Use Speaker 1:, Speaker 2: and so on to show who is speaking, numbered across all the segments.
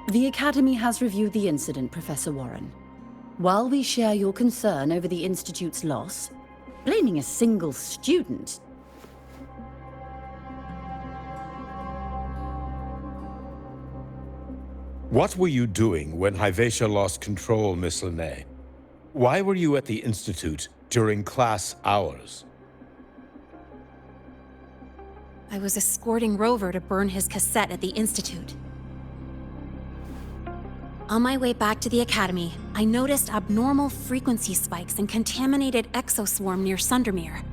Speaker 1: The Academy has reviewed the incident, Professor Warren. While we share your concern over the Institute's loss, blaming a single student...
Speaker 2: What were you doing when Hyvatia lost control, Miss Linnae? Why were you at the Institute during class hours?
Speaker 3: I was escorting Rover to burn his cassette at the Institute. On my way back to the Academy, I noticed abnormal frequency spikes and contaminated exoswarm near Sundermere.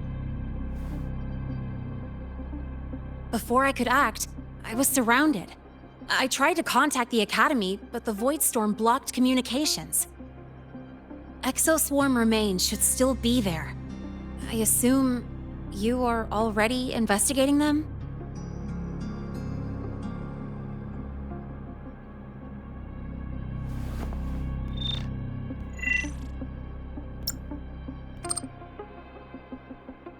Speaker 3: Before I could act, I was surrounded. I tried to contact the Academy, but the Void Storm blocked communications. Exoswarm remains should still be there. I assume you are already investigating them?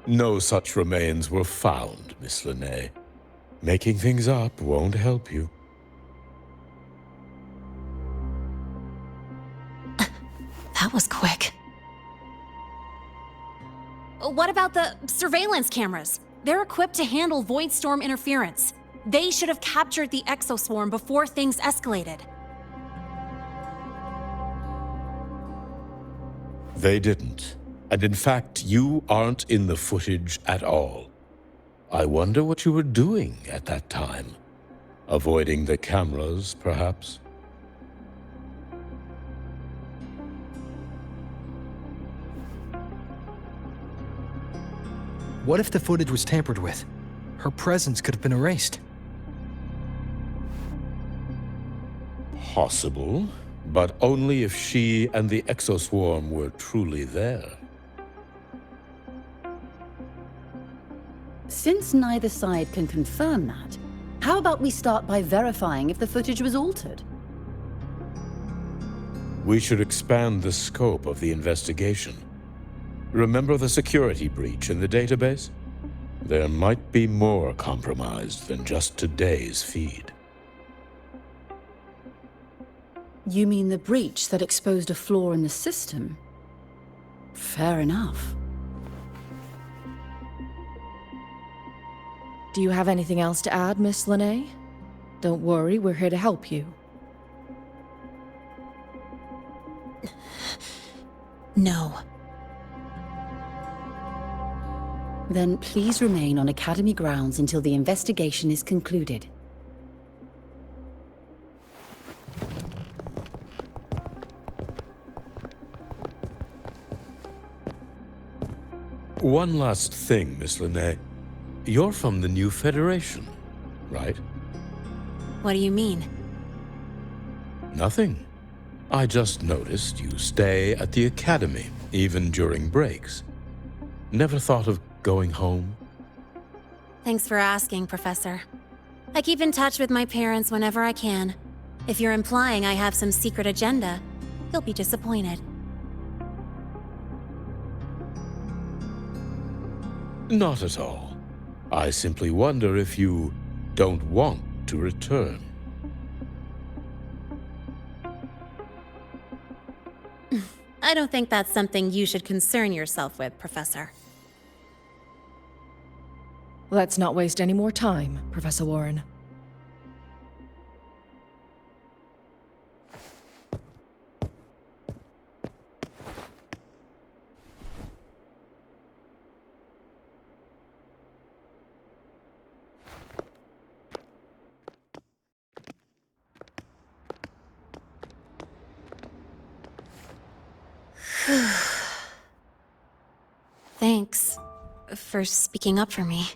Speaker 2: No such remains were found, Miss Linnae. Making things up won't help you.
Speaker 3: That was quick. What about the surveillance cameras? They're equipped to handle Void Storm interference. They should have captured the exoswarm before things escalated.
Speaker 2: They didn't. And in fact, you aren't in the footage at all. I wonder what you were doing at that time. Avoiding the cameras, perhaps?
Speaker 4: What if the footage was tampered with? Her presence could have been erased.
Speaker 2: Possible, but only if she and the exoswarm were truly there.
Speaker 1: Since neither side can confirm that, how about we start by verifying if the footage was altered?
Speaker 2: We should expand the scope of the investigation. Remember the security breach in the database? There might be more compromised than just today's feed.
Speaker 1: You mean the breach that exposed a flaw in the system? Fair enough.
Speaker 5: Do you have anything else to add, Miss Linnae? Don't worry, we're here to help you.
Speaker 3: No.
Speaker 1: Then please remain on Academy grounds until the investigation is concluded.
Speaker 2: One last thing, Miss Linnae. You're from the new Federation, right?
Speaker 3: What do you mean?
Speaker 2: Nothing. I just noticed you stay at the Academy, even during breaks. Never thought of going home?
Speaker 3: Thanks for asking, Professor. I keep in touch with my parents whenever I can. If you're implying I have some secret agenda, you'll be disappointed.
Speaker 2: Not at all. I simply wonder if you don't want to return.
Speaker 3: I don't think that's something you should concern yourself with, Professor.
Speaker 5: Let's not waste any more time, Professor Warren.
Speaker 3: Thanks for speaking up for me.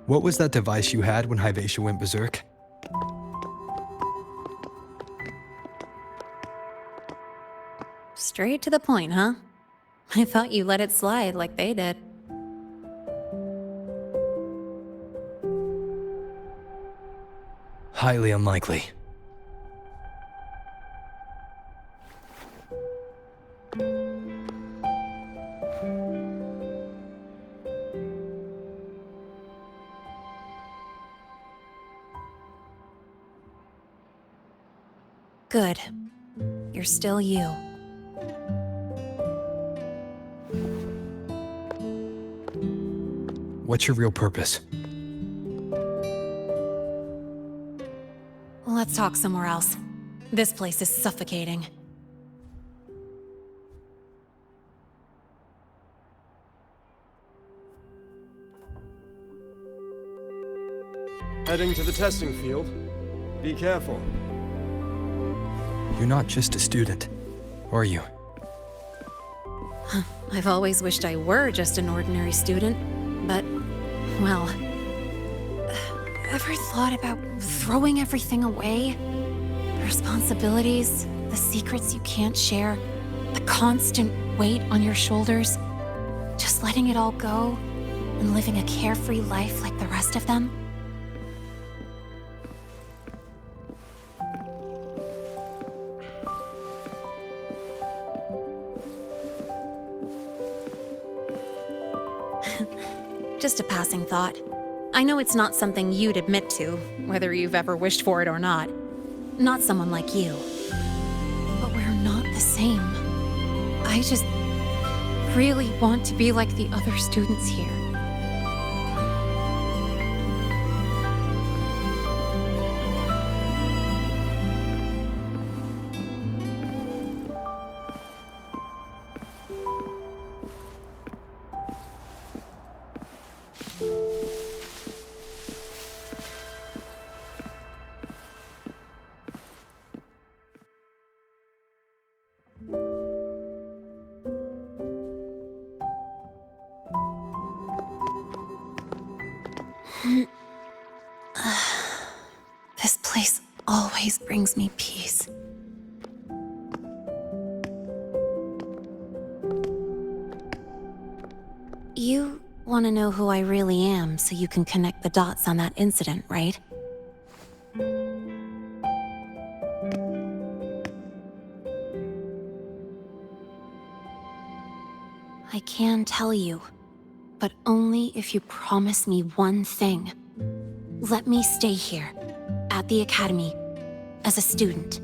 Speaker 4: What was that device you had when Hyvatia went berserk?
Speaker 3: Straight to the point, huh? I thought you let it slide like they did.
Speaker 4: Highly unlikely.
Speaker 3: Good. You're still you.
Speaker 4: What's your real purpose?
Speaker 3: Let's talk somewhere else. This place is suffocating.
Speaker 6: Heading to the testing field. Be careful.
Speaker 4: You're not just a student, are you?
Speaker 3: I've always wished I were just an ordinary student, but, well... Ever thought about throwing everything away? The responsibilities, the secrets you can't share, the constant weight on your shoulders. Just letting it all go and living a carefree life like the rest of them? Just a passing thought. I know it's not something you'd admit to, whether you've ever wished for it or not. Not someone like you. But we're not the same. I just really want to be like the other students here. This place always brings me peace. You want to know who I really am so you can connect the dots on that incident, right? I can tell you, but only if you promise me one thing. Let me stay here, at the Academy, as a student.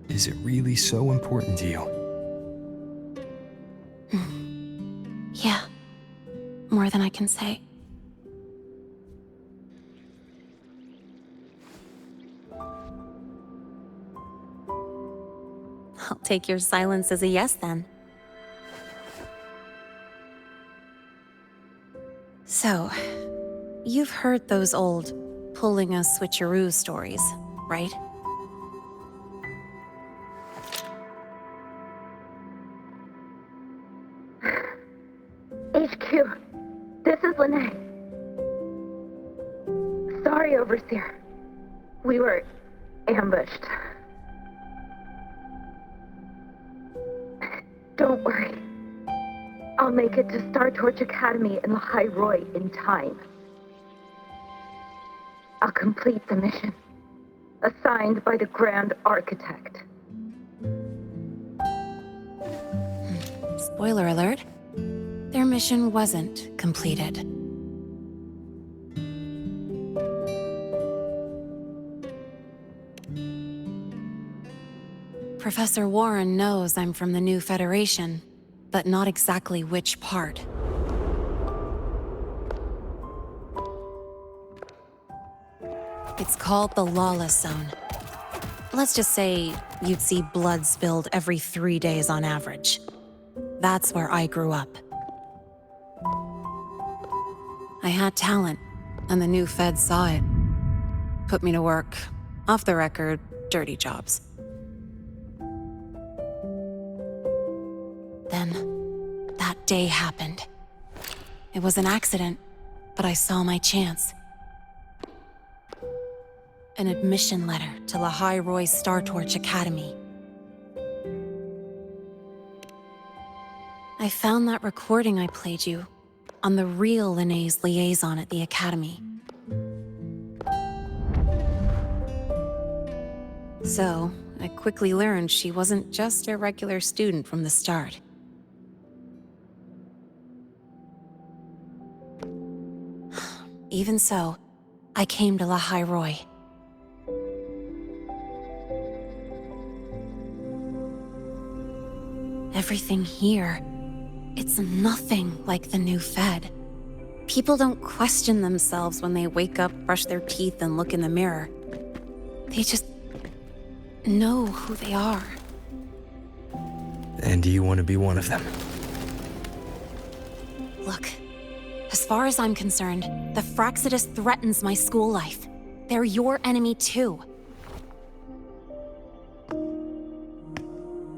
Speaker 4: Is it really so important to you?
Speaker 3: Yeah, more than I can say. I'll take your silence as a yes, then. So, you've heard those old pulling a switcheroo stories, right?
Speaker 7: HQ, this is Lene. Sorry, Overseer. We were ambushed. Don't worry. I'll make it to Star Torch Academy in the High Roy in time. I'll complete the mission, assigned by the Grand Architect.
Speaker 3: Spoiler alert. Their mission wasn't completed. Professor Warren knows I'm from the new Federation, but not exactly which part. It's called the Lawless Zone. Let's just say you'd see blood spilled every 3 days on average. That's where I grew up. I had talent, and the new feds saw it. Put me to work, off the record, dirty jobs. Then, that day happened. It was an accident, but I saw my chance. An admission letter to La High Roy Star Torch Academy. I found that recording I played you on the real Lene's liaison at the Academy. So, I quickly learned she wasn't just a regular student from the start. Even so, I came to La High Roy. Everything here, it's nothing like the new Fed. People don't question themselves when they wake up, brush their teeth, and look in the mirror. They just know who they are.
Speaker 4: And do you want to be one of them?
Speaker 3: Look, as far as I'm concerned, the Fraxidus threatens my school life. They're your enemy too.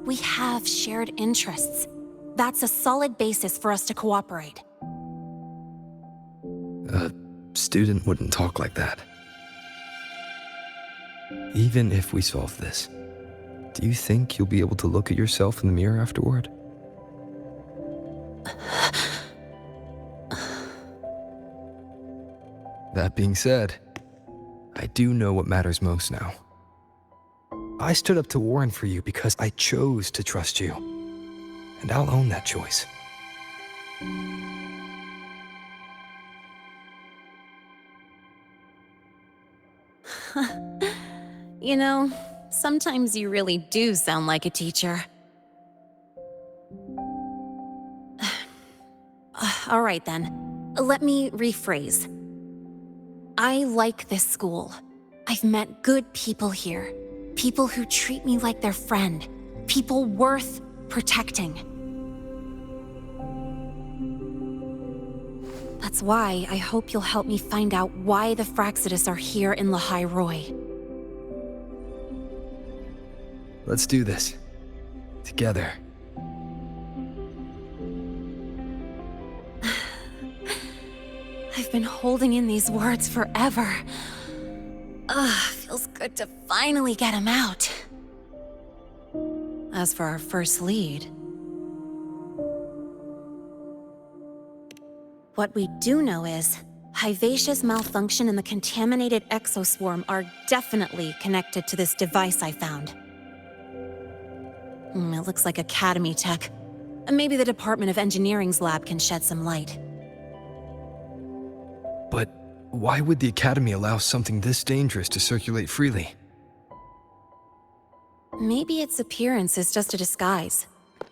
Speaker 3: We have shared interests. That's a solid basis for us to cooperate.
Speaker 4: A student wouldn't talk like that. Even if we solve this, do you think you'll be able to look at yourself in the mirror afterward? That being said, I do know what matters most now. I stood up to Warren for you because I chose to trust you. And I'll own that choice.
Speaker 3: You know, sometimes you really do sound like a teacher. All right then, let me rephrase. I like this school. I've met good people here. People who treat me like their friend. People worth protecting. That's why I hope you'll help me find out why the Fraxidus are here in Lahai Roi.
Speaker 4: Let's do this. Together.
Speaker 3: I've been holding in these words forever. Feels good to finally get him out. As for our first lead, what we do know is Hyvatia's malfunction and the contaminated exoswarm are definitely connected to this device I found. It looks like Academy tech. Maybe the Department of Engineering's lab can shed some light.
Speaker 4: But why would the Academy allow something this dangerous to circulate freely?
Speaker 3: Maybe its appearance is just a disguise.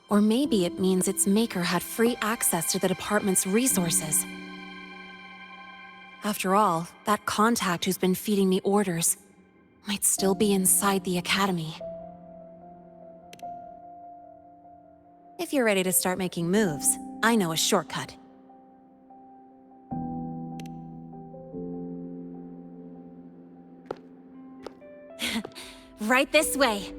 Speaker 3: Or maybe it means its maker had free access to the department's resources. After all, that contact who's been feeding me orders might still be inside the Academy. If you're ready to start making moves, I know a shortcut. Right this way.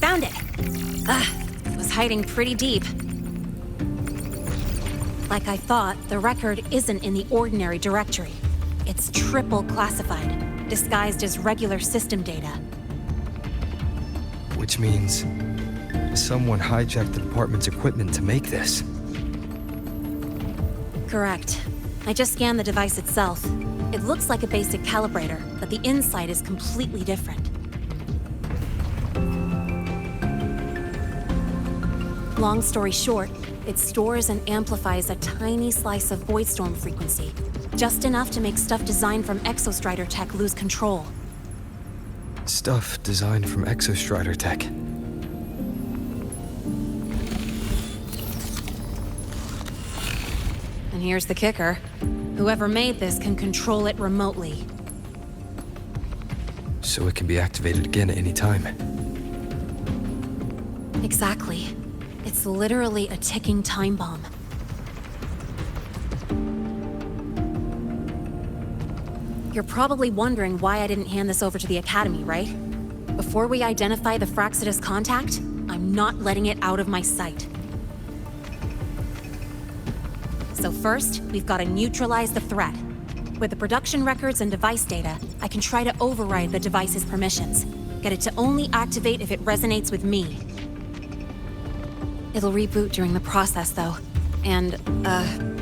Speaker 3: Found it! It was hiding pretty deep. Like I thought, the record isn't in the ordinary directory. It's triple classified, disguised as regular system data.
Speaker 4: Which means someone hijacked the department's equipment to make this.
Speaker 3: Correct. I just scanned the device itself. It looks like a basic calibrator, but the inside is completely different. Long story short, it stores and amplifies a tiny slice of voidstorm frequency, just enough to make stuff designed from Exostrider tech lose control.
Speaker 4: Stuff designed from Exostrider tech.
Speaker 3: And here's the kicker. Whoever made this can control it remotely.
Speaker 4: So it can be activated again at any time.
Speaker 3: Exactly. It's literally a ticking time bomb. You're probably wondering why I didn't hand this over to the Academy, right? Before we identify the Fraxidus contact, I'm not letting it out of my sight. So first, we've got to neutralize the threat. With the production records and device data, I can try to override the device's permissions. Get it to only activate if it resonates with me. It'll reboot during the process, though. And,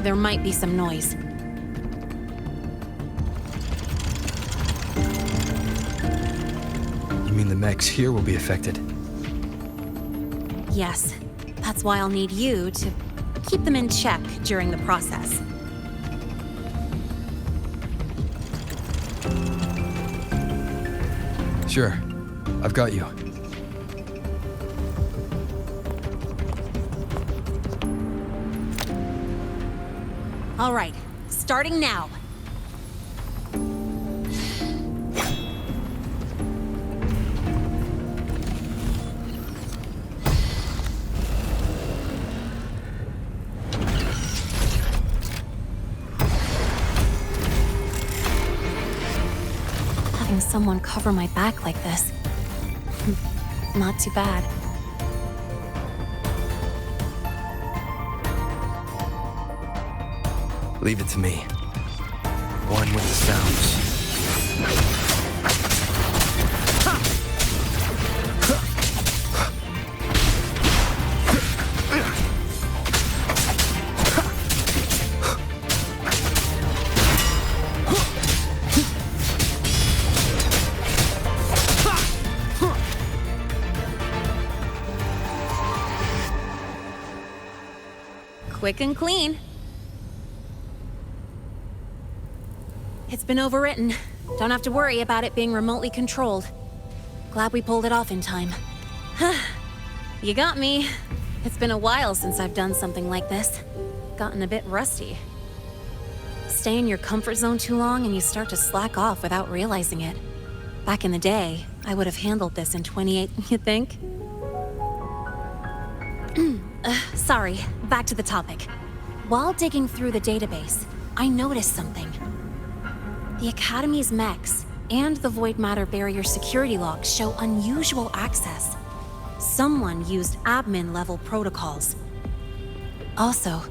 Speaker 3: there might be some noise.
Speaker 4: You mean the mechs here will be affected?
Speaker 3: Yes. That's why I'll need you to keep them in check during the process.
Speaker 4: Sure. I've got you.
Speaker 3: All right, starting now. Having someone cover my back like this. Not too bad.
Speaker 4: Leave it to me. One with the sounds.
Speaker 3: Quick and clean. It's been overwritten. Don't have to worry about it being remotely controlled. Glad we pulled it off in time. You got me. It's been a while since I've done something like this. Gotten a bit rusty. Stay in your comfort zone too long and you start to slack off without realizing it. Back in the day, I would have handled this in 28, you think? Sorry, back to the topic. While digging through the database, I noticed something. The Academy's mechs and the Void Matter Barrier security logs show unusual access. Someone used admin-level protocols. Also,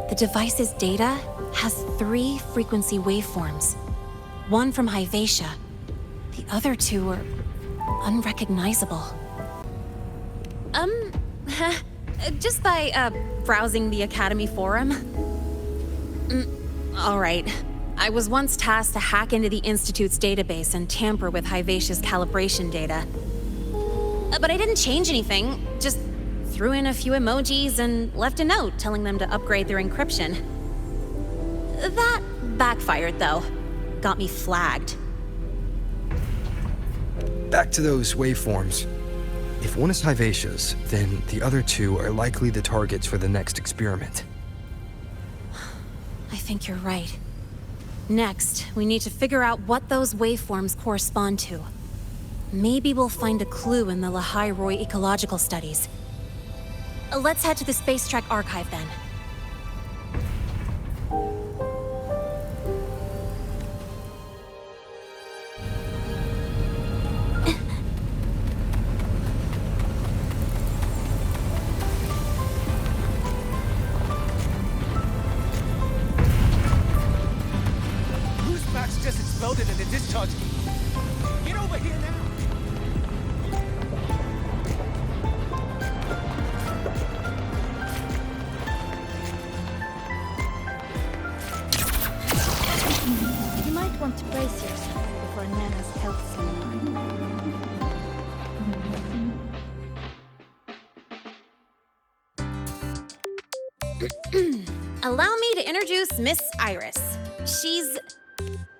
Speaker 3: the device's data has 3 frequency waveforms. One from Hyvatia. The other 2 are unrecognizable. Just by, browsing the Academy forum. All right. I was once tasked to hack into the Institute's database and tamper with Hyvatia's calibration data. But I didn't change anything, just threw in a few emojis and left a note telling them to upgrade their encryption. That backfired, though. Got me flagged.
Speaker 4: Back to those waveforms. If one is Hyvatia's, then the other 2 are likely the targets for the next experiment.
Speaker 3: I think you're right. Next, we need to figure out what those waveforms correspond to. Maybe we'll find a clue in the Lehigh Roy ecological studies. Let's head to the Space Trek archive then.
Speaker 8: Just exploded in the discharge. Get over here now.
Speaker 9: You might want to brace yourself before Nana's health seminar.
Speaker 3: Allow me to introduce Miss Iris.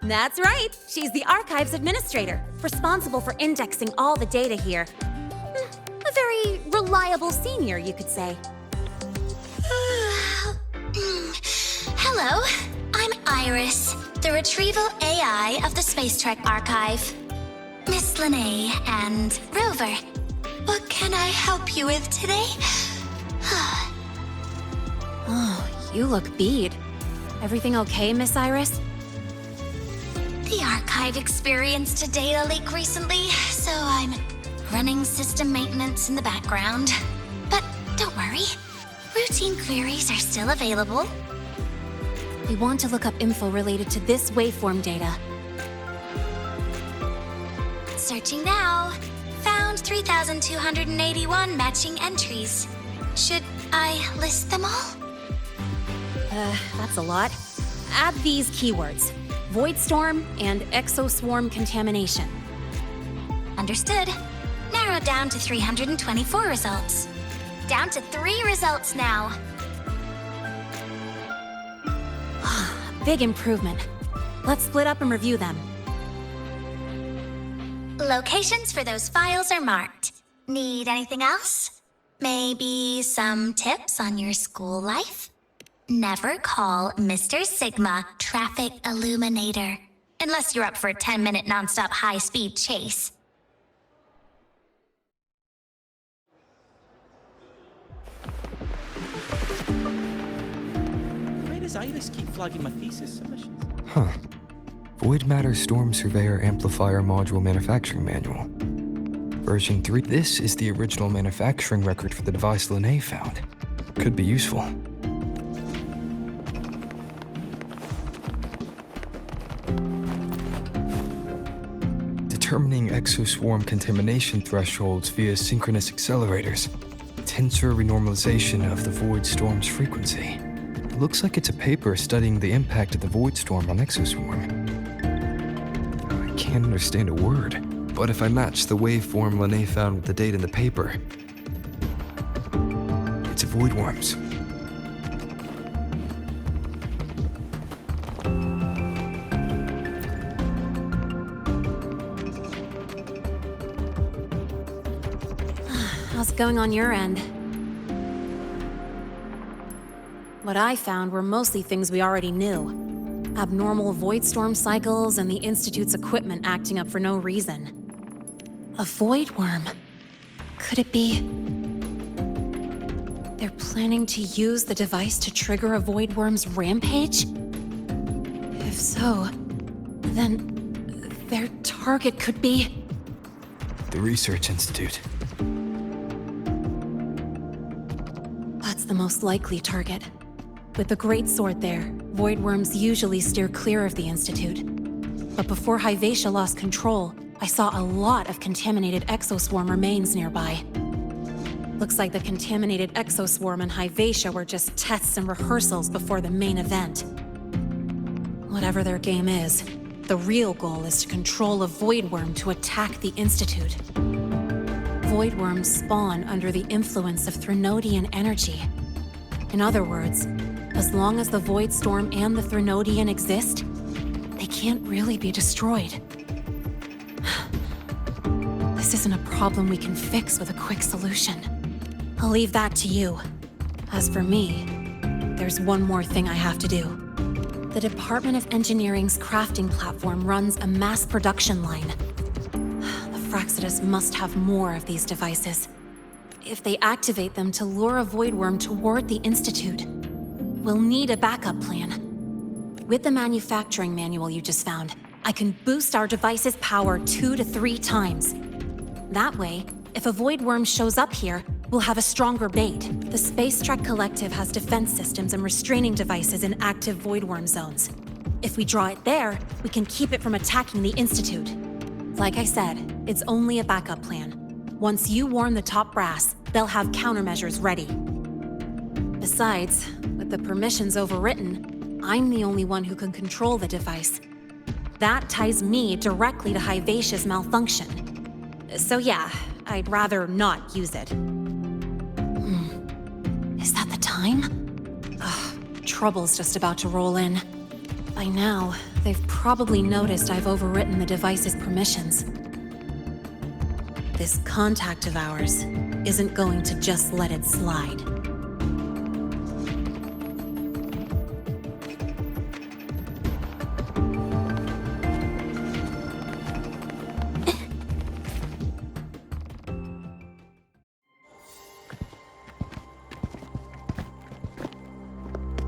Speaker 3: That's right, she's the Archives Administrator, responsible for indexing all the data here. A very reliable senior, you could say.
Speaker 10: Hello, I'm Iris, the Retrieval AI of the Space Trek Archive. Miss Lene and Rover, what can I help you with today?
Speaker 3: Oh, you look beat. Everything okay, Miss Iris?
Speaker 10: The archive experienced a data leak recently, so I'm running system maintenance in the background. But don't worry, routine queries are still available.
Speaker 3: We want to look up info related to this waveform data.
Speaker 10: Searching now. Found 3,281 matching entries. Should I list them all?
Speaker 3: That's a lot. Add these keywords: Void Storm and Exoswarm Contamination.
Speaker 10: Understood. Narrowed down to 324 results. Down to 3 results now.
Speaker 3: Big improvement. Let's split up and review them.
Speaker 10: Locations for those files are marked. Need anything else? Maybe some tips on your school life? Never call Mr. Sigma Traffic Illuminator. Unless you're up for a 10-minute nonstop high-speed chase.
Speaker 8: Why does Iris keep flagging my thesis submissions?
Speaker 4: Huh. Void Matter Storm Surveyor Amplifier Module Manufacturing Manual. Version 3. This is the original manufacturing record for the device Lene found. Could be useful. Determining exoswarm contamination thresholds via synchronous accelerators. Tensor renormalization of the void storm's frequency. Looks like it's a paper studying the impact of the void storm on exoswarm. I can't understand a word, but if I match the waveform Lene found with the data in the paper, it's void worms.
Speaker 3: How's it going on your end? What I found were mostly things we already knew. Abnormal void storm cycles and the Institute's equipment acting up for no reason. A void worm? Could it be... they're planning to use the device to trigger a void worm's rampage? If so, then their target could be...
Speaker 4: The Research Institute.
Speaker 3: That's the most likely target. With the Great Sword there, void worms usually steer clear of the Institute. But before Hyvatia lost control, I saw a lot of contaminated exoswarm remains nearby. Looks like the contaminated exoswarm and Hyvatia were just tests and rehearsals before the main event. Whatever their game is, the real goal is to control a void worm to attack the Institute. Void worms spawn under the influence of Threnodian energy. In other words, as long as the Void Storm and the Threnodian exist, they can't really be destroyed. This isn't a problem we can fix with a quick solution. I'll leave that to you. As for me, there's one more thing I have to do. The Department of Engineering's crafting platform runs a mass production line. The Fraxidus must have more of these devices. If they activate them to lure a void worm toward the Institute, we'll need a backup plan. With the manufacturing manual you just found, I can boost our device's power 2 to 3 times. That way, if a void worm shows up here, we'll have a stronger bait. The Space Trek Collective has defense systems and restraining devices in active void worm zones. If we draw it there, we can keep it from attacking the Institute. Like I said, it's only a backup plan. Once you warn the top brass, they'll have countermeasures ready. Besides, with the permissions overwritten, I'm the only one who can control the device. That ties me directly to Hyvatia's malfunction. So yeah, I'd rather not use it. Is that the time? Ugh, trouble's just about to roll in. By now, they've probably noticed I've overwritten the device's permissions. This contact of ours isn't going to just let it slide.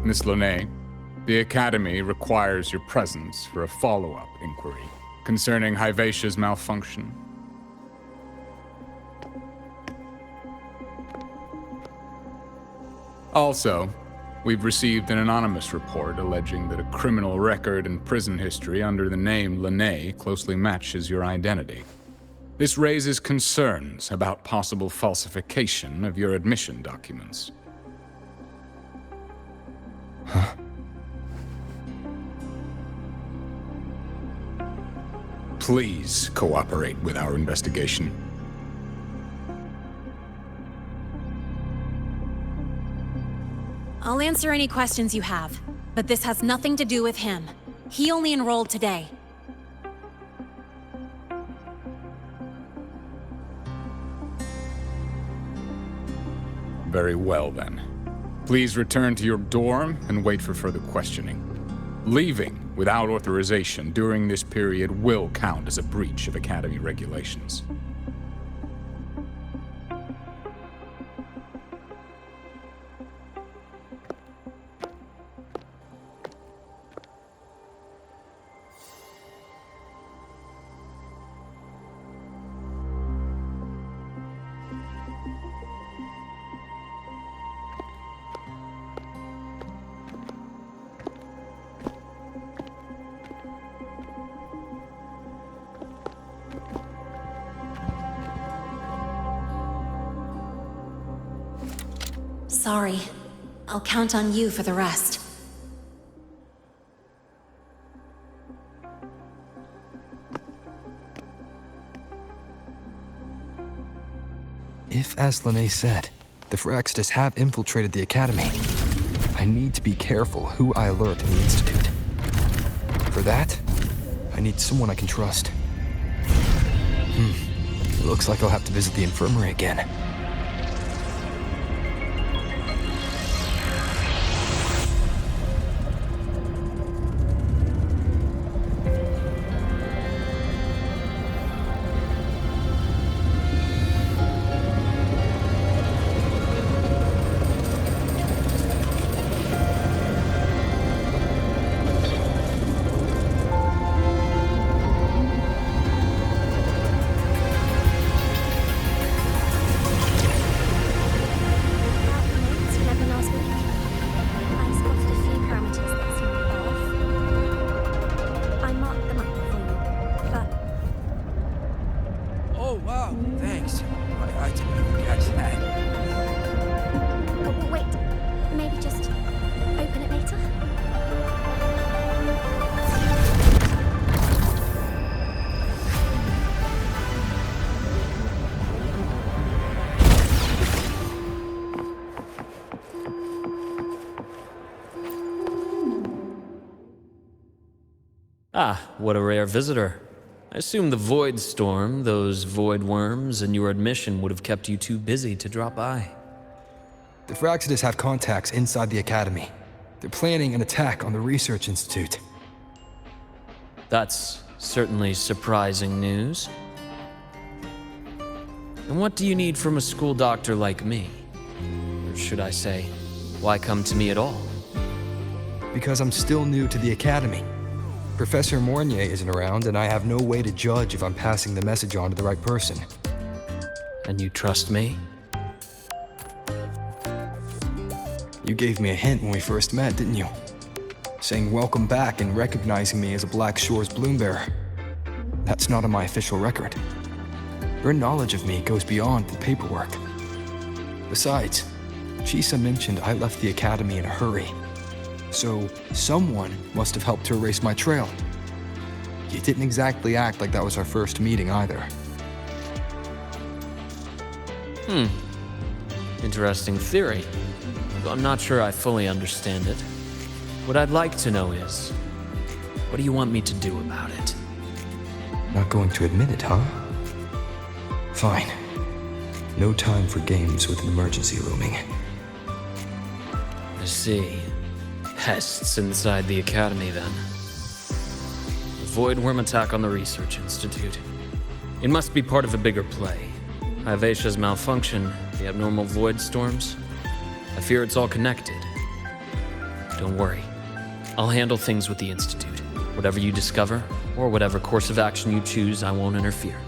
Speaker 11: Miss Lene, The Academy requires your presence for a follow-up inquiry concerning Hyvatia's malfunction. Also, we've received an anonymous report alleging that a criminal record and prison history under the name Lene closely matches your identity. This raises concerns about possible falsification of your admission documents.
Speaker 4: Huh?
Speaker 11: Please cooperate with our investigation.
Speaker 3: I'll answer any questions you have, but this has nothing to do with him. He only enrolled today.
Speaker 11: Very well, then. Please return to your dorm and wait for further questioning. Leaving without authorization during this period will count as a breach of Academy regulations.
Speaker 3: Sorry. I'll count on you for the rest.
Speaker 4: If, as Lene said, the Phyrexidus have infiltrated the Academy, I need to be careful who I alert in the Institute. For that, I need someone I can trust. Looks like I'll have to visit the infirmary again.
Speaker 12: Ah, what a rare visitor. I assume the void storm, those void worms, and your admission would have kept you too busy to drop by.
Speaker 4: The Phyrexidus have contacts inside the Academy. They're planning an attack on the Research Institute.
Speaker 12: That's certainly surprising news. And what do you need from a school doctor like me? Or should I say, why come to me at all?
Speaker 4: Because I'm still new to the Academy. Professor Mornier isn't around, and I have no way to judge if I'm passing the message on to the right person.
Speaker 12: And you trust me?
Speaker 4: You gave me a hint when we first met, didn't you? Saying welcome back and recognizing me as a Black Shores bloom bearer. That's not on my official record. Your knowledge of me goes beyond the paperwork. Besides, Chisa mentioned I left the Academy in a hurry. So, someone must have helped to erase my trail. You didn't exactly act like that was our first meeting either.
Speaker 12: Interesting theory. Though I'm not sure I fully understand it. What I'd like to know is, what do you want me to do about it?
Speaker 4: Not going to admit it, huh? Fine. No time for games with an emergency looming.
Speaker 12: I see. Pests inside the Academy, then. The void worm attack on the Research Institute. It must be part of a bigger play. Hyvatia's malfunction, the abnormal void storms. I fear it's all connected. Don't worry. I'll handle things with the Institute. Whatever you discover, or whatever course of action you choose, I won't interfere.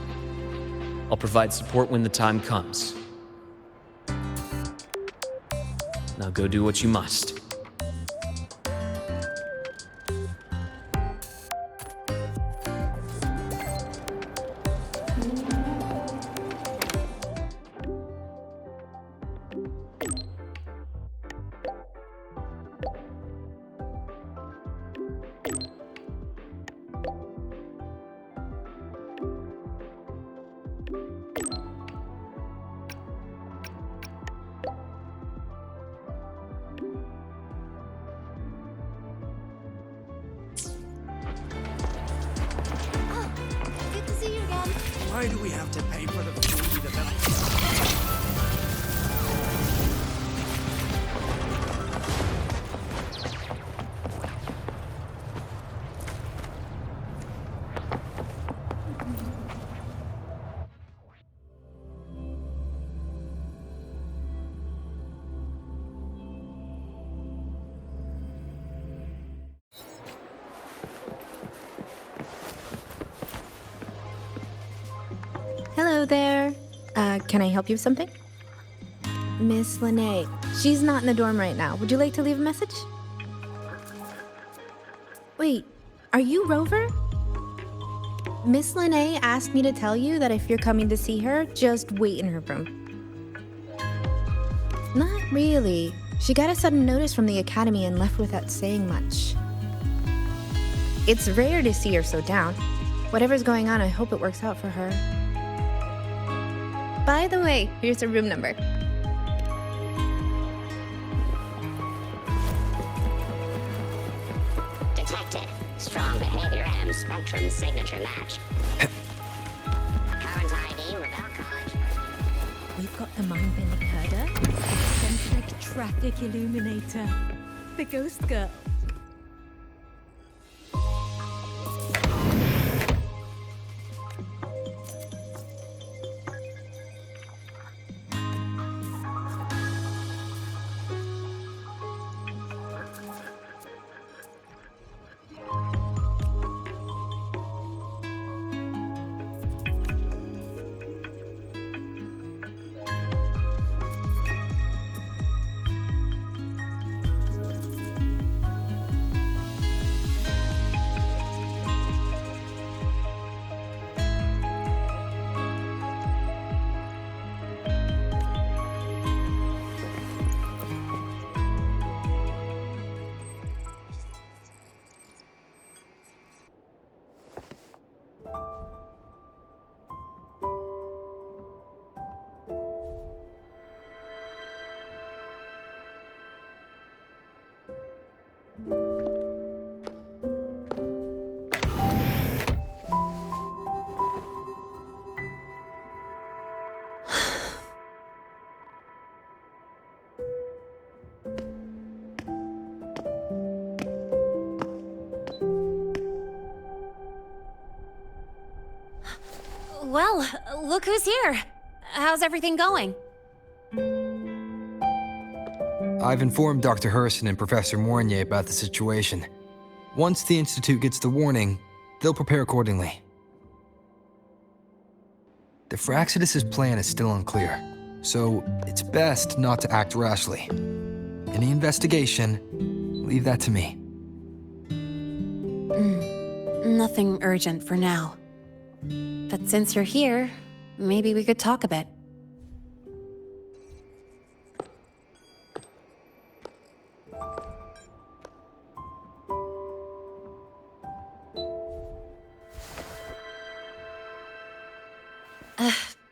Speaker 12: I'll provide support when the time comes. Now go do what you must.
Speaker 9: Good to see you again.
Speaker 8: Why do we have to pay for the food we develop?
Speaker 13: Hello there. Can I help you with something? Miss Lene. She's not in the dorm right now. Would you like to leave a message? Wait, are you Rover? Miss Lene asked me to tell you that if you're coming to see her, just wait in her room. Not really. She got a sudden notice from the academy and left without saying much. It's rare to see her so down. Whatever's going on, I hope it works out for her. By the way, here's her room number.
Speaker 14: Detected. Strong behavior M spectrum signature match. Current ID, Rebel College.
Speaker 9: We've got the mind-bending herder, the eccentric traffic illuminator, the ghost girl.
Speaker 3: Well, look who's here. How's everything going?
Speaker 4: I've informed Dr. Harrison and Professor Mournier about the situation. Once the Institute gets the warning, they'll prepare accordingly. The Fraxidus' plan is still unclear, so it's best not to act rashly. Any investigation, leave that to me.
Speaker 3: Nothing urgent for now. But since you're here, maybe we could talk a bit.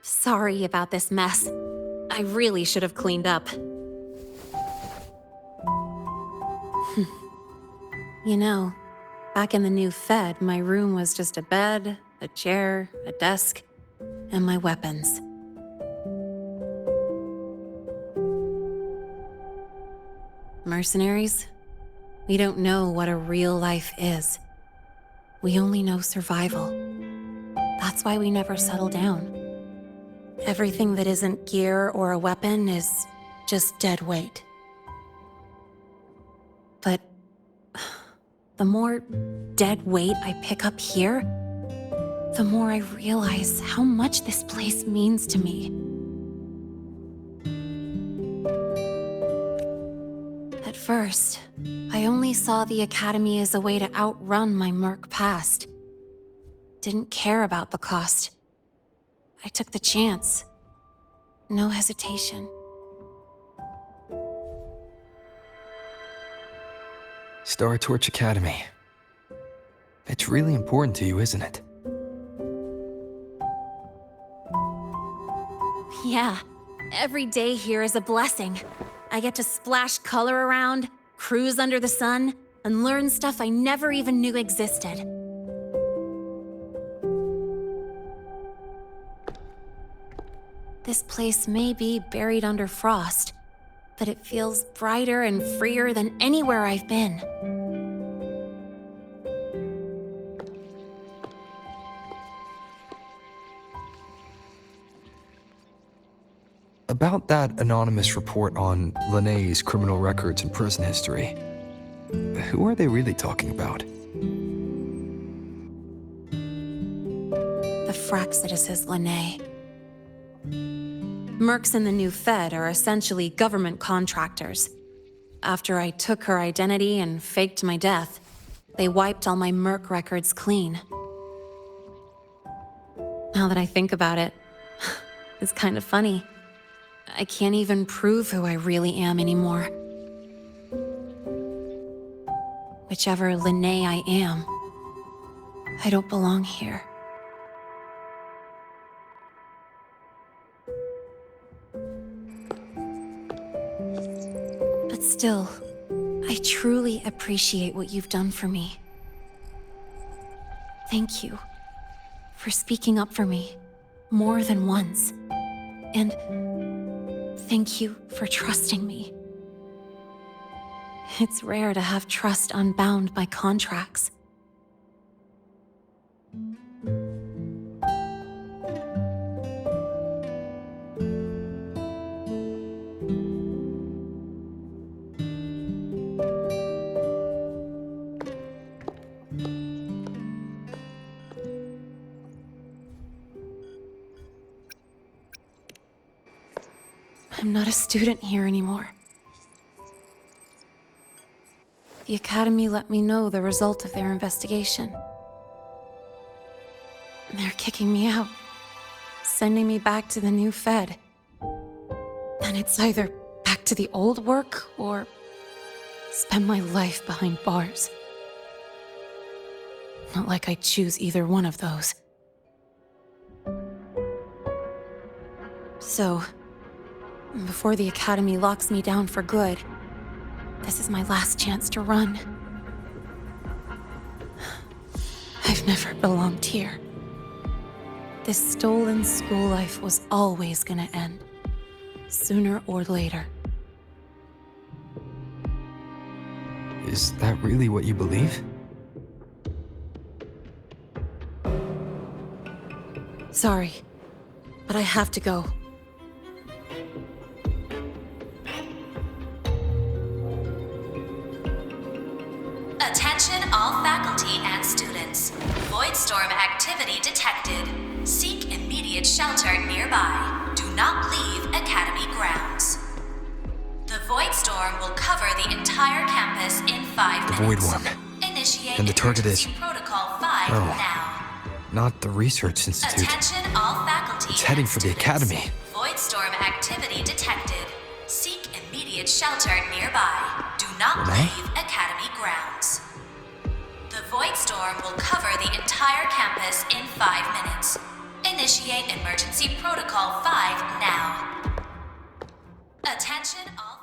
Speaker 3: Sorry about this mess. I really should have cleaned up. You know, back in the new Fed, my room was just a bed, a chair, a desk, and my weapons. Mercenaries? We don't know what a real life is. We only know survival. That's why we never settle down. Everything that isn't gear or a weapon is just dead weight. But the more dead weight I pick up here, the more I realize how much this place means to me. At first, I only saw the Academy as a way to outrun my Merc past. Didn't care about the cost. I took the chance. No hesitation.
Speaker 4: Star Torch Academy. It's really important to you, isn't it?
Speaker 3: Yeah, every day here is a blessing. I get to splash color around, cruise under the sun, and learn stuff I never even knew existed. This place may be buried under frost, but it feels brighter and freer than anywhere I've been.
Speaker 4: About that anonymous report on Linné's criminal records and prison history, who are they really talking about?
Speaker 3: The Fraxituses Linné. Mercs in the new Fed are essentially government contractors. After I took her identity and faked my death, they wiped all my Merc records clean. Now that I think about it, it's kind of funny. I can't even prove who I really am anymore. Whichever Linné I am, I don't belong here. But still, I truly appreciate what you've done for me. Thank you for speaking up for me more than once. And thank you for trusting me. It's rare to have trust unbound by contracts. I'm not a student here anymore. The Academy let me know the result of their investigation. They're kicking me out, sending me back to the new Fed. And it's either back to the old work or spend my life behind bars. Not like I choose either one of those. So, before the Academy locks me down for good, this is my last chance to run. I've never belonged here. This stolen school life was always gonna end, sooner or later.
Speaker 4: Is that really what you believe?
Speaker 3: Sorry, but I have to go.
Speaker 15: Attention all faculty and students. Voidstorm activity detected. Seek immediate shelter nearby. Do not leave Academy grounds. The Voidstorm will cover the entire campus in 5 minutes.
Speaker 4: The Void Worm.
Speaker 15: Initiate
Speaker 4: And the target is...
Speaker 15: Protocol 5 now.
Speaker 4: Not the Research Institute.
Speaker 15: Attention all faculty.
Speaker 4: It's heading for the Academy.
Speaker 15: Voidstorm activity detected. Seek immediate shelter nearby. Do not
Speaker 4: Renee?
Speaker 15: leave Academy grounds. The Voidstorm will cover the entire campus in 5 minutes. Initiate emergency protocol 5 now. Attention all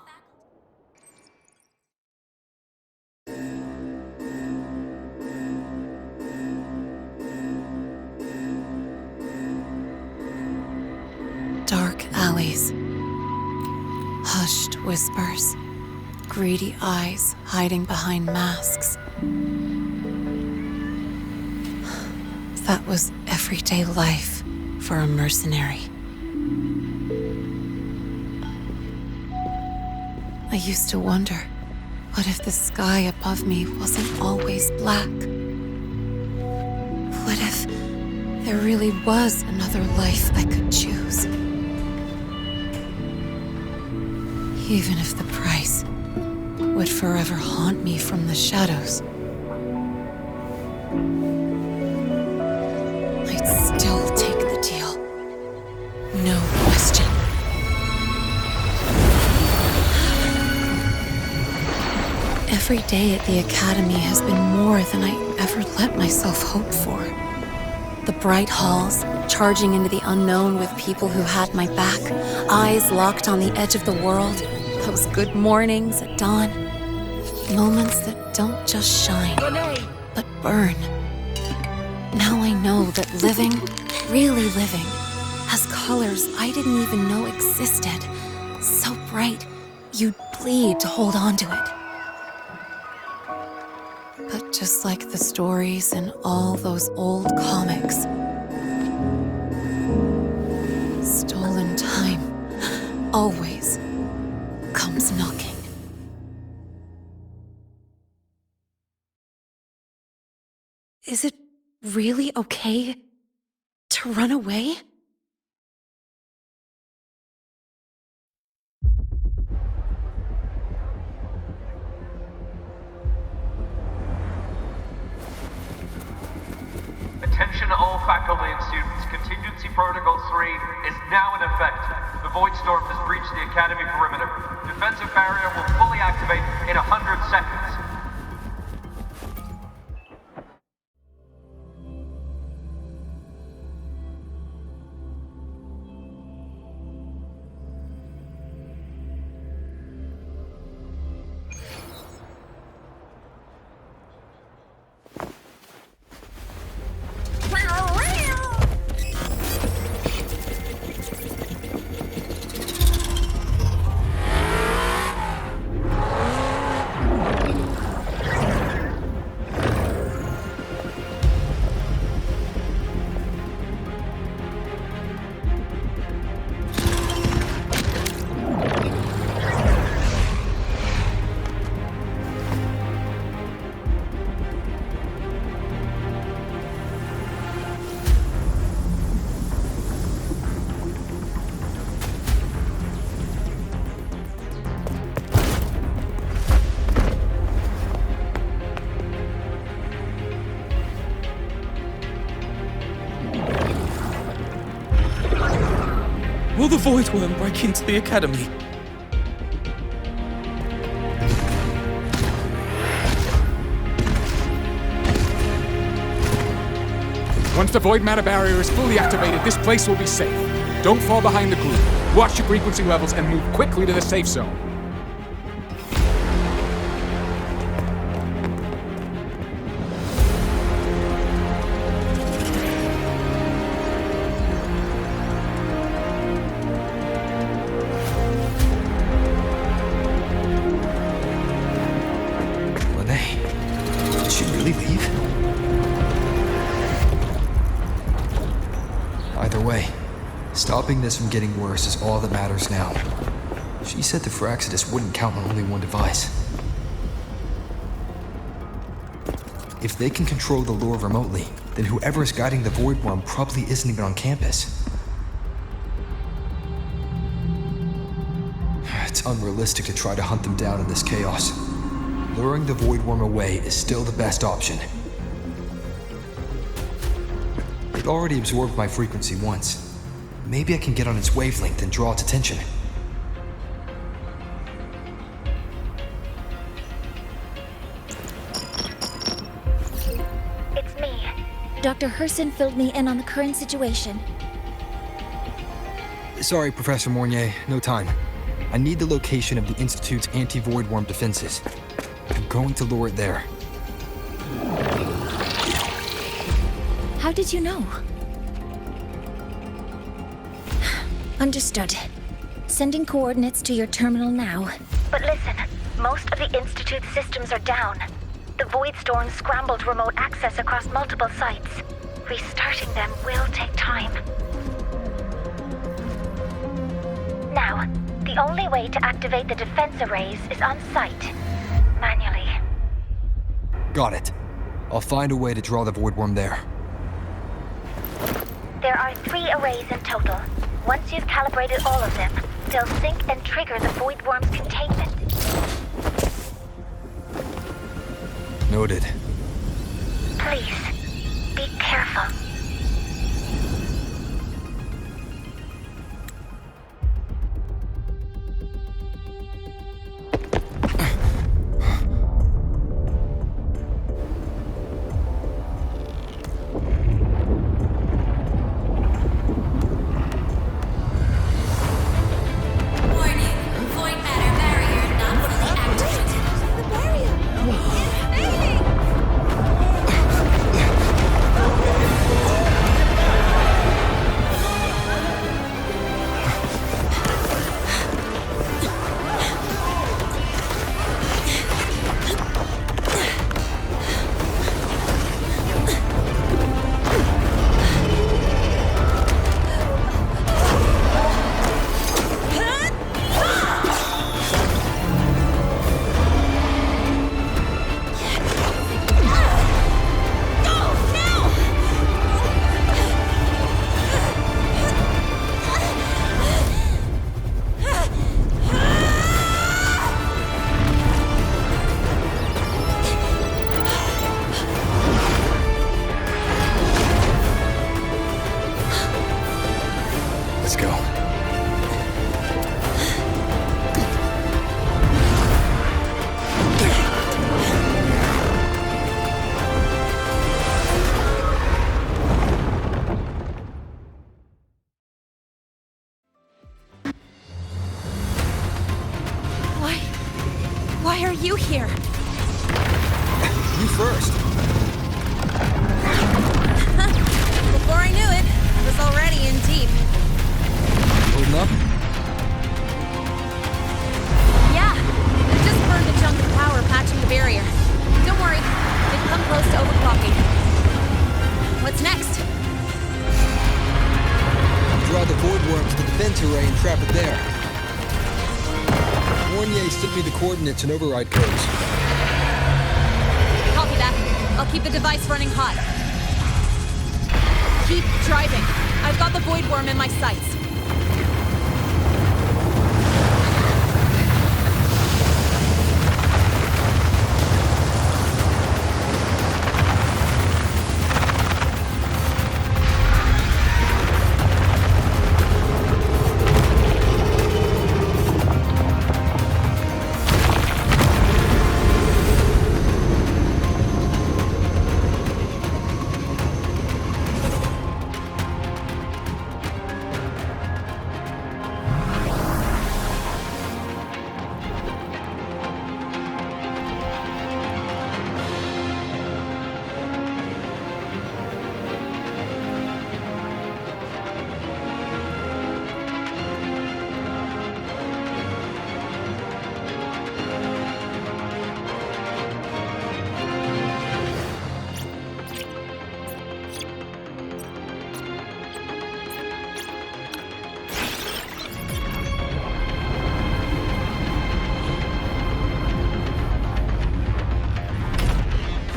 Speaker 3: Dark alleys. Hushed whispers. Greedy eyes hiding behind masks. That was everyday life for a mercenary. I used to wonder, What if the sky above me wasn't always black? What if there really was another life I could choose? Even if the price would forever haunt me from the shadows, I'd still take the deal. No question. Every day at the Academy has been more than I ever let myself hope for. The bright halls, charging into the unknown with people who had my back, eyes locked on the edge of the world, those good mornings at dawn, moments that don't just shine, but burn. Now I know that living, really living, has colors I didn't even know existed. So bright, you'd bleed to hold on to it. But just like the stories in all those old comics, stolen time always comes knocking. Is it really okay to run away?
Speaker 16: Attention all faculty and students. Contingency Protocol 3 is now in effect. The Void Storm has breached the Academy perimeter. Defensive barrier will fully activate in 100 seconds.
Speaker 17: Will the Void Worm break into the Academy?
Speaker 11: Once the Void Matter Barrier is fully activated, this place will be safe. Don't fall behind the group. Watch your frequency levels and move quickly to the safe zone.
Speaker 4: Stopping this from getting worse is all that matters now. She said the Firaxidus wouldn't count on only one device. If they can control the lure remotely, then whoever is guiding the Void Worm probably isn't even on campus. It's unrealistic to try to hunt them down in this chaos. Luring the Void Worm away is still the best option. It already absorbed my frequency once. Maybe I can get on its wavelength and draw its attention.
Speaker 18: It's me. Dr. Herson filled me in on the current situation.
Speaker 4: Sorry, Professor Mornier, no time. I need the location of the Institute's anti-Void Worm defenses. I'm going to lure it there.
Speaker 18: How did you know? Understood. Sending coordinates to your terminal now. But listen, most of the Institute's systems are down. The Void Storm scrambled remote access across multiple sites. Restarting them will take time. Now, the only way to activate the defense arrays is on site.
Speaker 4: Got it. I'll find a way to draw the void worm there.
Speaker 18: There are 3 arrays in total. Once you've calibrated all of them, they'll sync and trigger the void worm's containment.
Speaker 4: Noted.
Speaker 18: Please, be careful.
Speaker 3: Why are you here?
Speaker 4: You first.
Speaker 3: Before I knew it, I was already in deep.
Speaker 4: Holding up?
Speaker 3: Yeah, I just burned a chunk of power patching the barrier. Don't worry, they've come close to overclocking. What's next?
Speaker 4: Draw the void worm to the defense array and trap it there. Warnier sent me the coordinates and override codes.
Speaker 3: Copy that. I'll keep the device running hot. Keep driving. I've got the void worm in my sights.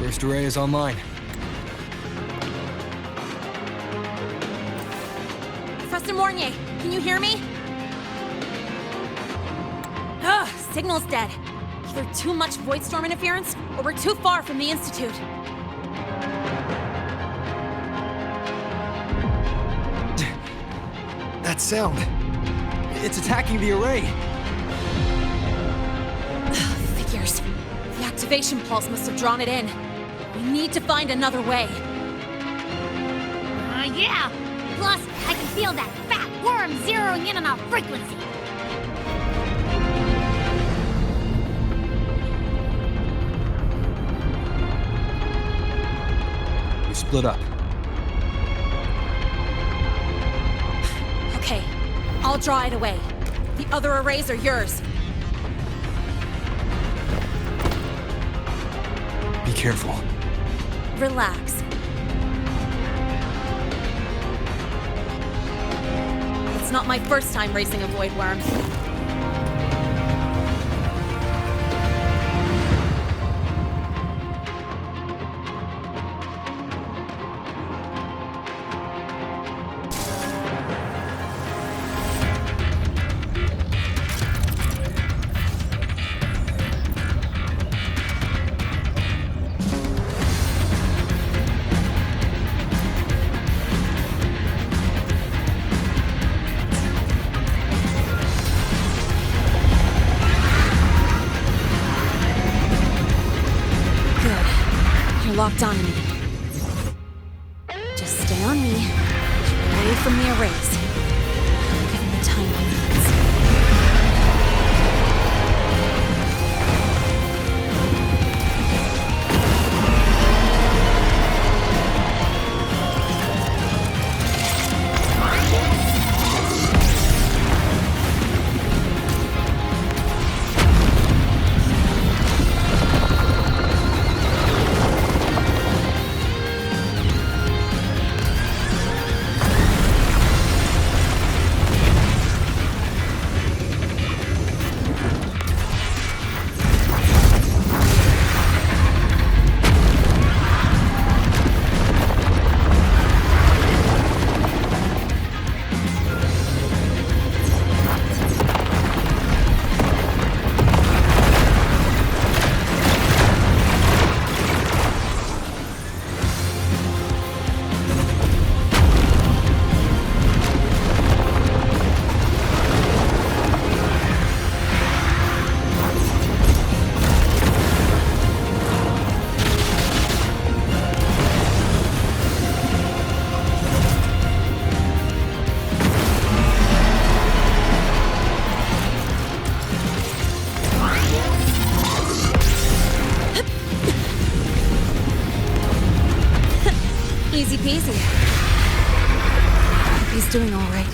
Speaker 4: First array is online.
Speaker 3: Professor Mornier, can you hear me? Ugh, signal's dead. Either too much void storm interference, or we're too far from the Institute.
Speaker 4: That sound. It's attacking the array.
Speaker 3: Figures. The activation pulse must have drawn it in. We need to find another way.
Speaker 19: Yeah! Plus, I can feel that fat worm zeroing in on our frequency.
Speaker 4: We split up.
Speaker 3: Okay, I'll draw it away. The other arrays are yours.
Speaker 4: Be careful.
Speaker 3: Relax. It's not my first time racing a void worm. locked onto me. Just stay on me. Away from the arrays. Give him the time he needs. Easy peasy. Hope he's doing all right.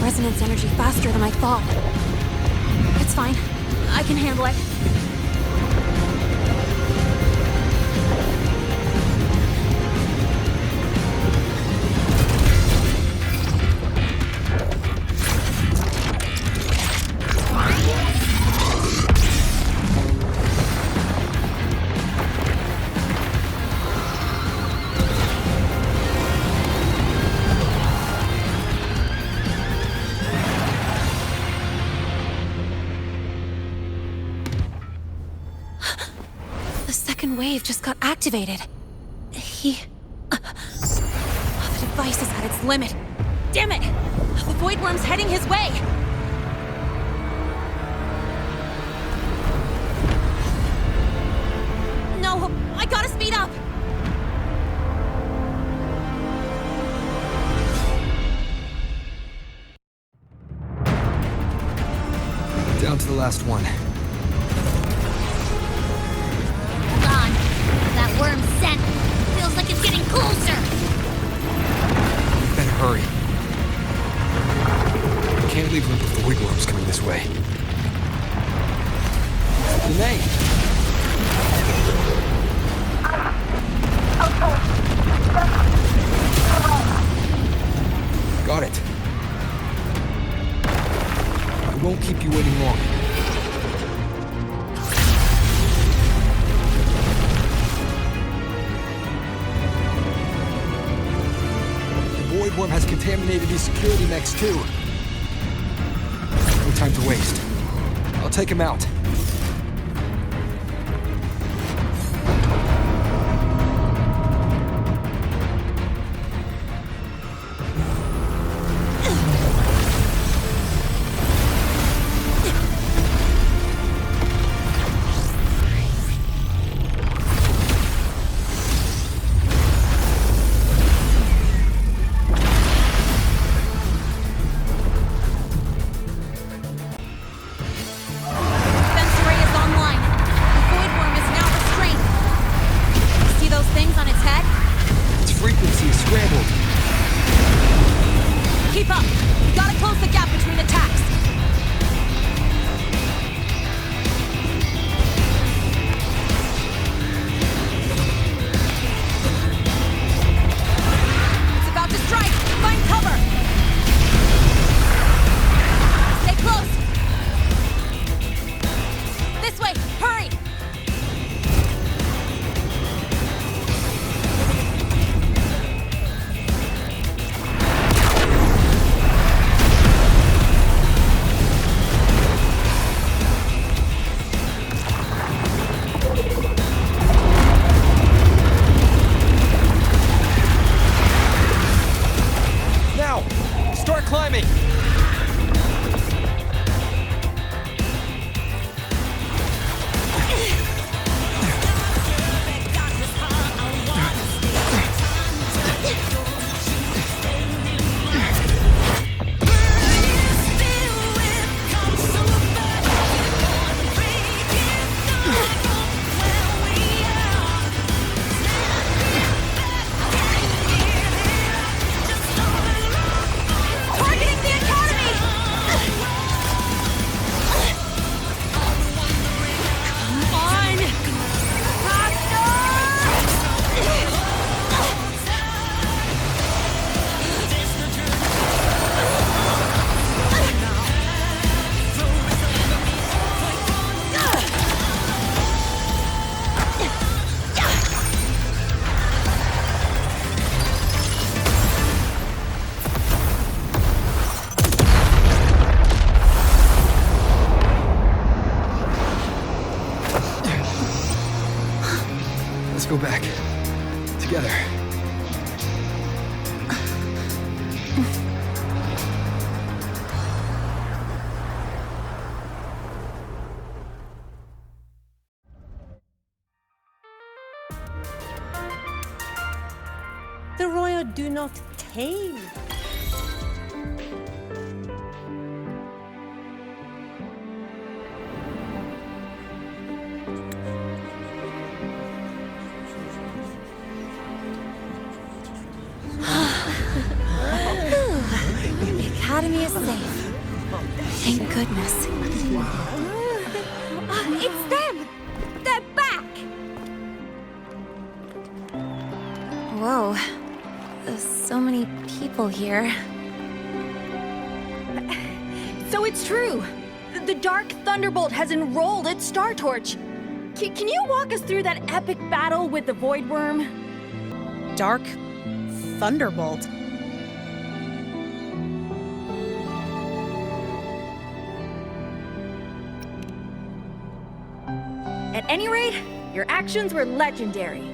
Speaker 3: Resonance energy faster than I thought. It's fine. I can handle it. Wave just got activated. The device is at its limit. Damn it! The Void Worm's heading his way! No, I gotta speed up!
Speaker 4: Down to the last one.
Speaker 19: Hold on. That worm's scent feels like it's getting closer.
Speaker 4: Better hurry. Can't leave room for the Void Worms coming this way. Lene! Got it. I won't keep you waiting long. The Void Worm has contaminated these security mechs too. No time to waste. I'll take him out. Let's go back. Together.
Speaker 9: The royal do not tame.
Speaker 3: The Academy is safe. Thank goodness.
Speaker 19: It's them! They're back!
Speaker 3: Whoa. There's so many people here.
Speaker 5: So it's true! The Dark Thunderbolt has enrolled at Star Torch! Can you walk us through that epic battle with the Void Worm?
Speaker 3: Dark Thunderbolt?
Speaker 5: At any rate, your actions were legendary.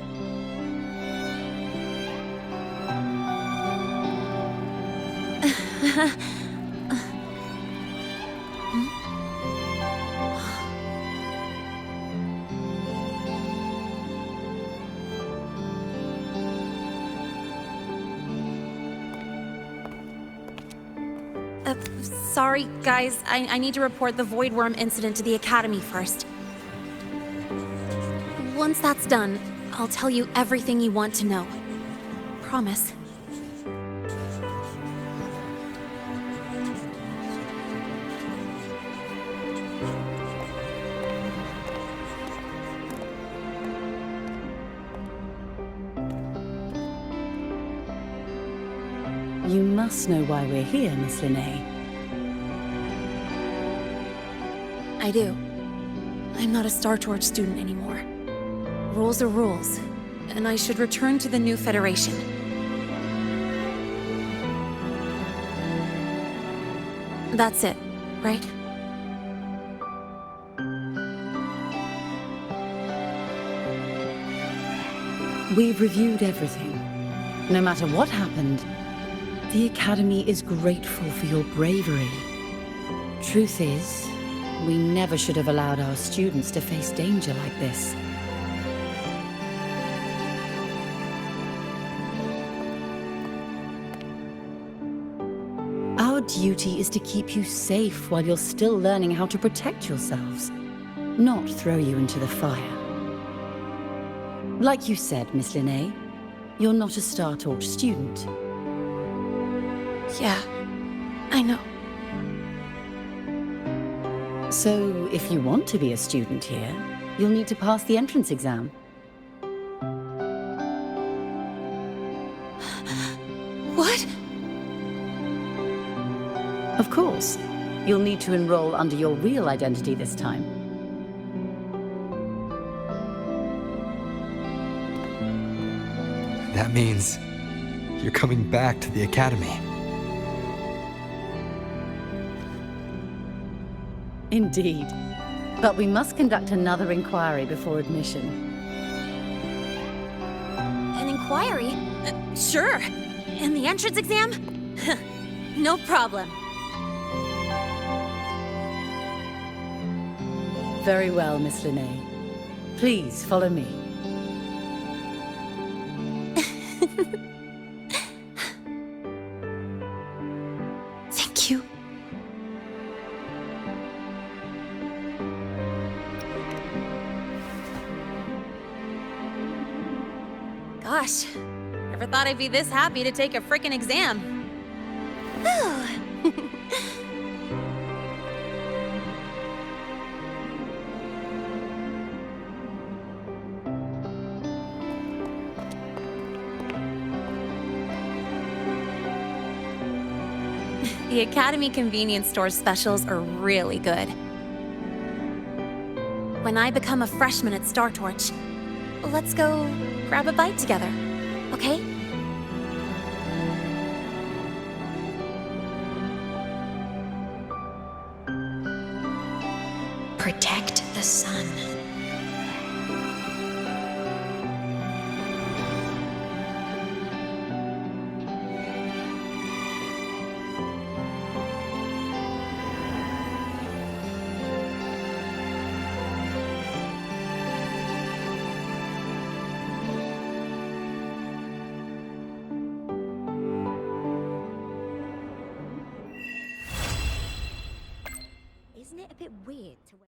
Speaker 3: Sorry, guys. I need to report the Void Worm incident to the Academy first. Once that's done, I'll tell you everything you want to know. Promise.
Speaker 1: You must know why we're here, Miss Linnae.
Speaker 3: I do. I'm not a Star Torch student anymore. Rules are rules, and I should return to the new Federation. That's it, right?
Speaker 1: We've reviewed everything. No matter what happened, the Academy is grateful for your bravery. Truth is, we never should have allowed our students to face danger like this. Our duty is to keep you safe while you're still learning how to protect yourselves, not throw you into the fire. Like you said, Miss Linnae, you're not a Star Torch student.
Speaker 3: Yeah, I know.
Speaker 1: So, if you want to be a student here, you'll need to pass the entrance exam.
Speaker 3: What?
Speaker 1: Of course. You'll need to enroll under your real identity this time.
Speaker 4: That means you're coming back to the Academy.
Speaker 1: Indeed. But we must conduct another inquiry before admission.
Speaker 3: An inquiry? Sure. And the entrance exam? No problem.
Speaker 1: Very well, Miss Linnae. Please follow me.
Speaker 3: Thank you. Gosh, never thought I'd be this happy to take a frickin' exam. The Academy convenience store specials are really good. When I become a freshman at Star Torch, let's go grab a bite together, okay?
Speaker 18: Protect the sun.